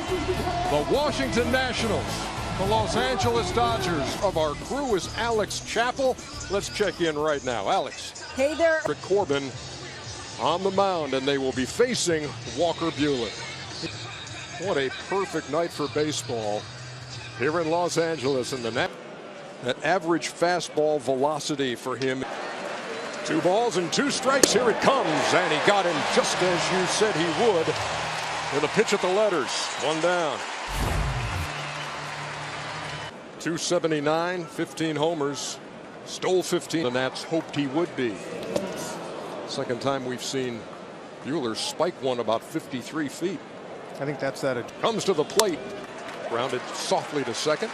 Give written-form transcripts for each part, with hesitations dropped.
The Washington Nationals, the Los Angeles Dodgers. Of our crew is Alex Chappell. Let's check in right now. Alex. Hey there. Patrick Corbin on the mound, and they will be facing Walker Buehler. What a perfect night for baseball here in Los Angeles. And that average fastball velocity for him. 2 balls and 2 strikes. Here it comes, and he got him just as you said he would. With a pitch at the letters. 1 down. 279, 15 homers, stole 15. The Nats hoped he would be. Second time we've seen Buehler spike one about 53 feet. I think that's that. Comes to the plate. Grounded softly to second.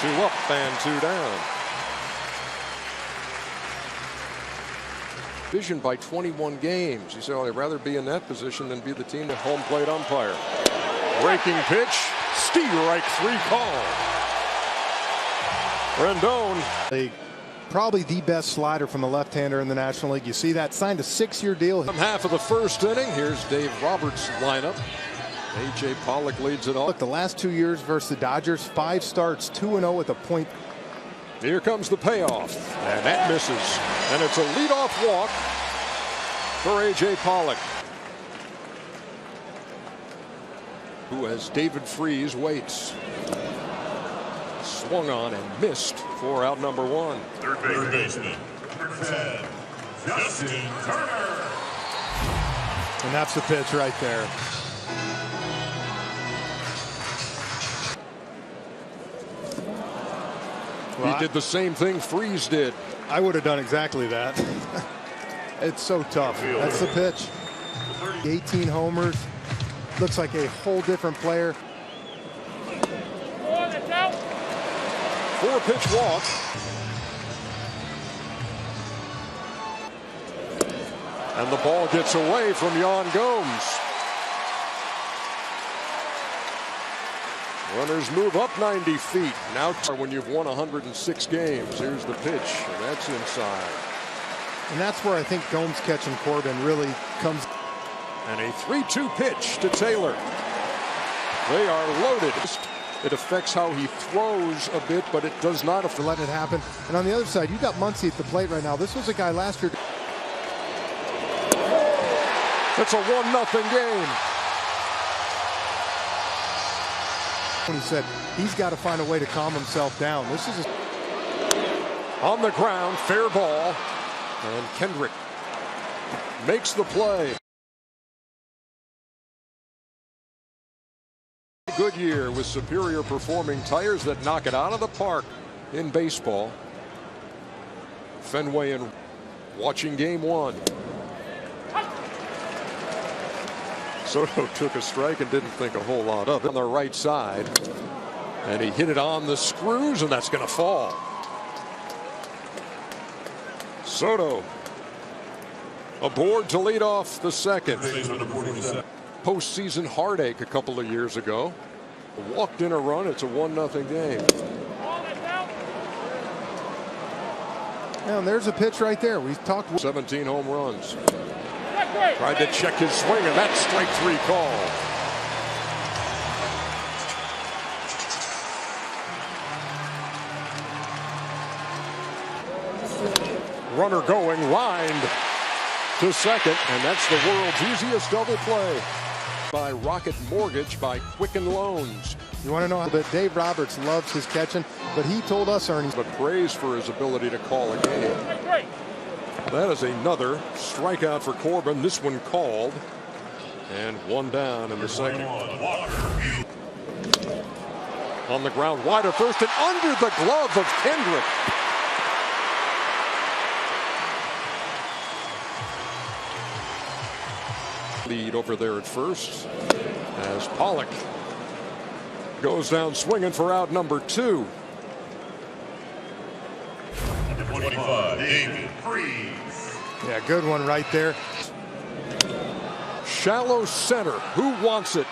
2 up and 2 down. Division by 21 games. You say, well, I'd rather be in that position than be the team to home plate umpire. Breaking pitch. Strike 3 call. Rendon. Probably the best slider from the left-hander in the National League. You see that, signed a 6-year deal. Half of the first inning. Here's Dave Roberts' lineup. A.J. Pollock leads it off. Look, the last 2 years versus the Dodgers, 5 starts, 2-0 with a point. Here comes the payoff, and that misses. And it's a leadoff walk for A.J. Pollock, who, as David Freese waits, swung on and missed for out number 1. Third baseman, Justin Turner. And that's the pitch right there. He did the same thing Freese did. I would have done exactly that. It's so tough. That's the pitch. 18 homers. Looks like a whole different player. 4-pitch walk. And the ball gets away from Yan Gomes. Runners move up 90 feet. Now when you've won 106 games, here's the pitch, and that's inside. And that's where I think Gomes catching Corbin really comes. And a 3-2 pitch to Taylor. They are loaded. It affects how he throws a bit, but it does not to let it happen. And on the other side, you got Muncy at the plate right now. This was a guy last year. It's a 1-0 game. When he said he's got to find a way to calm himself down. This is on the ground, fair ball, and Kendrick makes the play. Good year with superior performing tires that knock it out of the park in baseball. Fenway and watching game 1. Soto took a strike and didn't think a whole lot of it. On the right side, and he hit it on the screws, and that's going to fall. Soto aboard to lead off the second. Postseason heartache a couple of years ago. Walked in a run. It's a 1-0 game. And there's a pitch right there. We've talked 17 home runs. Tried to check his swing, and that's strike 3 call. Runner going, lined to second, and that's the world's easiest double play. By Rocket Mortgage by Quicken Loans. You want to know how that Dave Roberts loves his catching, but he told us, Ernie, but praise for his ability to call a game. That is another strikeout for Corbin. This one called, and 1 down in the second. On the ground, wide of first, and under the glove of Kendrick. Lead over there at first as Pollock goes down swinging for out number 2. 25, David Freese. Yeah, good one right there. Shallow center. Who wants it?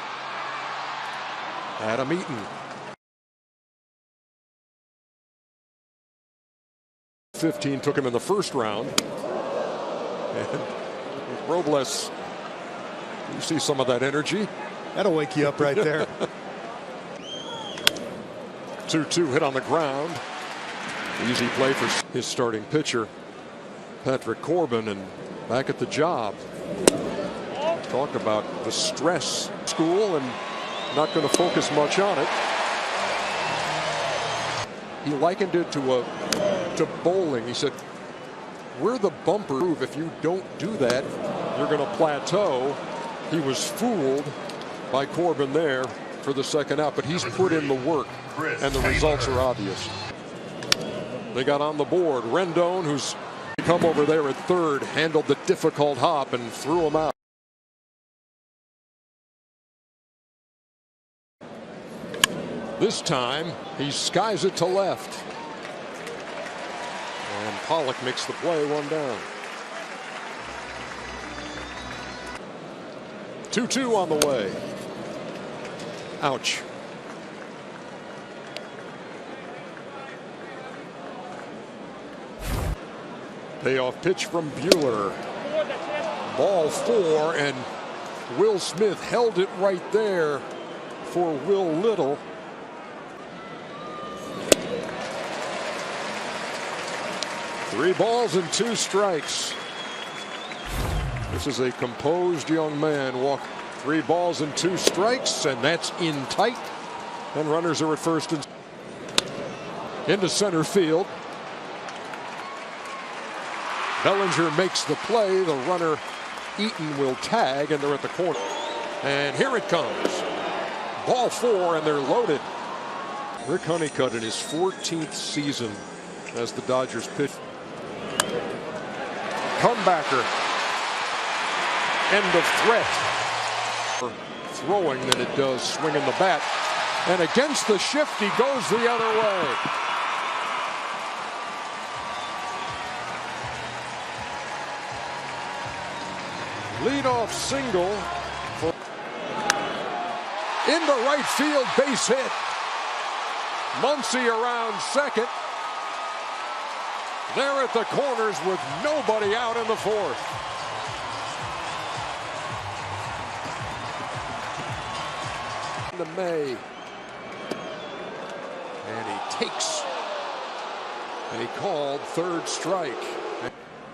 Adam Eaton. 15 took him in the first round. And Robles, you see some of that energy. That'll wake you up right there. 2-2 hit on the ground. Easy play for his starting pitcher, Patrick Corbin, and back at the job. Talked about the stress school and not going to focus much on it. He likened it to bowling. He said, we're the bumper. If you don't do that, you're going to plateau. He was fooled by Corbin there for the second out, but he's put in the work, and the results are obvious. They got on the board. Rendon, who's come over there at third, handled the difficult hop and threw him out. This time, he skies it to left. And Pollock makes the play, one down. 2-2 on the way. Ouch. Payoff pitch from Buehler. Ball 4, and Will Smith held it right there for Will Little. Three balls and 2 strikes. This is a composed young man. Walk 3 balls and 2 strikes, and that's in tight. And runners are at first and into center field. Bellinger makes the play. The runner Eaton will tag, and they're at the corner. And here it comes. Ball 4, and they're loaded. Rick Honeycutt in his 14th season as the Dodgers pitch. Comebacker. End of threat. Throwing than it does swinging the bat. And against the shift, he goes the other way. Leadoff single for into right field, base hit. Muncy around second. They're at the corners with nobody out in the 4th. To May. And he takes a called 3rd strike.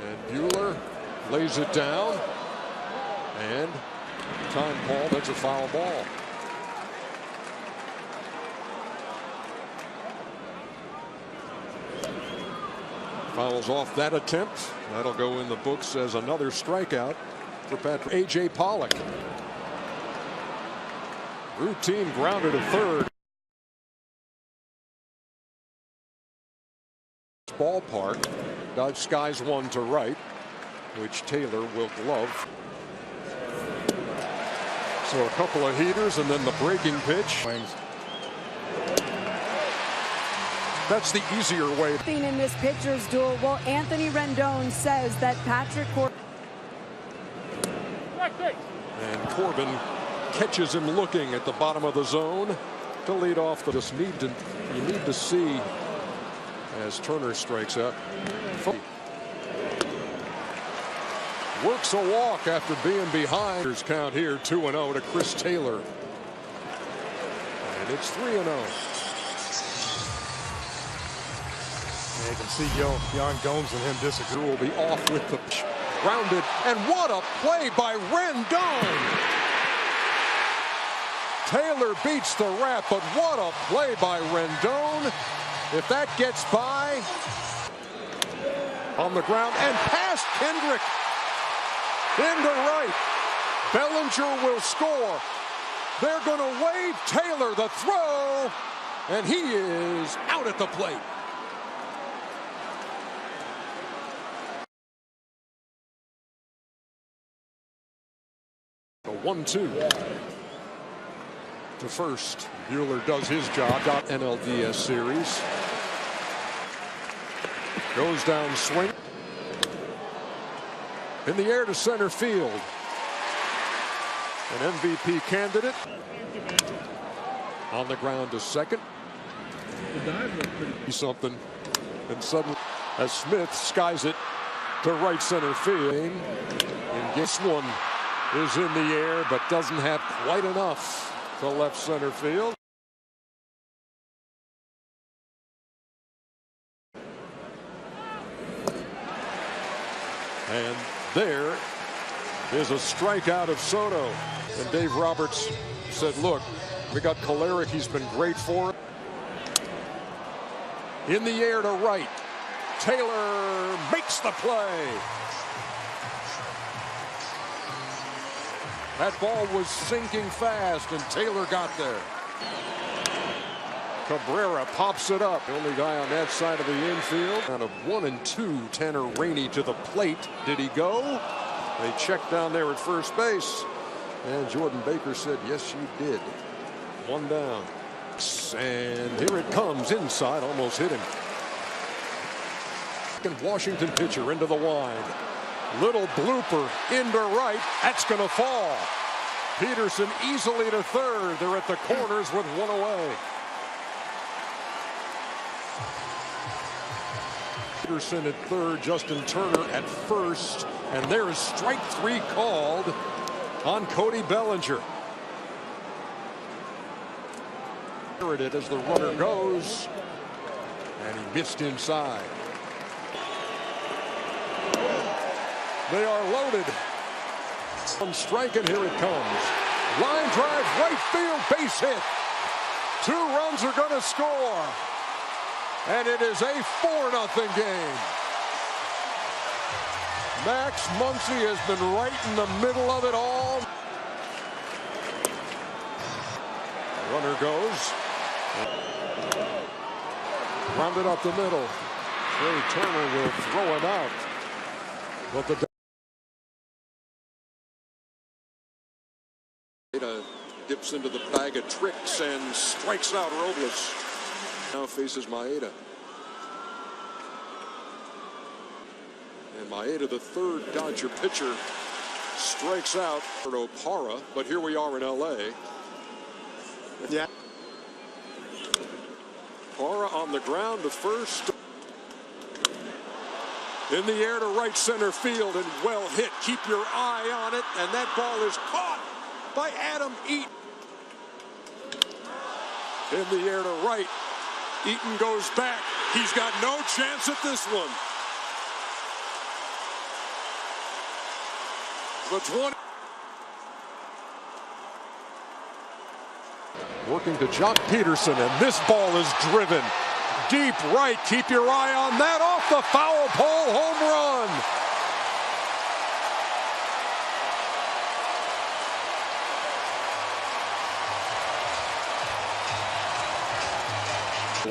And Buehler lays it down. And time call, that's a foul ball. Fouls off that attempt. That'll go in the books as another strikeout for Patrick. A.J. Pollock. Routine grounded to third. Ballpark. Dodge skies one to right, which Taylor will glove. So a couple of heaters and then the breaking pitch. That's the easier way. In this pitcher's duel, well, Anthony Rendon says that Patrick Corbin. And Corbin catches him looking at the bottom of the zone to lead off. You need to see as Turner strikes out. Works a walk after being behind. Here's count here, 2-0 to Chris Taylor. And it's 3-0. Yeah, you can see Jan Gomes and him disagree. Will be off with the grounded, and what a play by Rendon. Taylor beats the wrap, but what a play by Rendon. If that gets by, on the ground and past Kendrick into right. Bellinger will score. They're going to wave Taylor the throw, and he is out at the plate. A 1-2 to first. Buehler does his job. NLDS series. Goes down swing. In the air to center field. An MVP candidate. On the ground to second. Something. And suddenly, as Smith skies it to right center field. And gets one is in the air, but doesn't have quite enough to left center field. And there is a strikeout of Soto. And Dave Roberts said, look, we got Kolarek. He's been great for it. In the air to right. Taylor makes the play. That ball was sinking fast, and Taylor got there. Cabrera pops it up. The only guy on that side of the infield. Out of 1 and 2, Tanner Rainey to the plate. Did he go? They checked down there at first base. And Jordan Baker said, yes, you did. 1 down. And here it comes inside. Almost hit him. Washington pitcher into the wide. Little blooper into right. That's going to fall. Peterson easily to third. They're at the corners with 1 away. Peterson at third, Justin Turner at first, and there is strike 3 called on Cody Bellinger. It as the runner goes, and he missed inside. They are loaded. On strike, and here it comes. Line drive, right field, base hit. 2 runs are going to score. And it is a 4-0 game. Max Muncy has been right in the middle of it all. Runner goes. Rounded up the middle. Trey Turner will throw him out. But the dips into the bag of tricks and strikes out Robles. Now faces Maeda. And Maeda, the third Dodger pitcher, strikes out Opara. But here we are in L.A. Yeah. Opara on the ground to first. In the air to right center field and well hit. Keep your eye on it. And that ball is caught by Adam Eaton. In the air to right. Eaton goes back. He's got no chance at this one. The 20. Working to Jock Peterson, and this ball is driven deep right. Keep your eye on that. Off the foul pole, home run.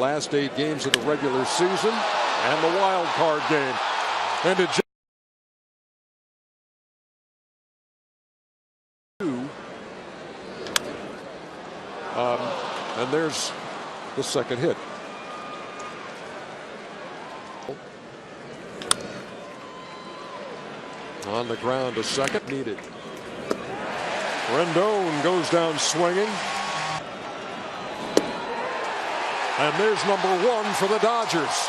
Last 8 games of the regular season and the wild card game. And it and there's the second hit. On the ground, a second needed. Rendon goes down swinging. And there's number 1 for the Dodgers.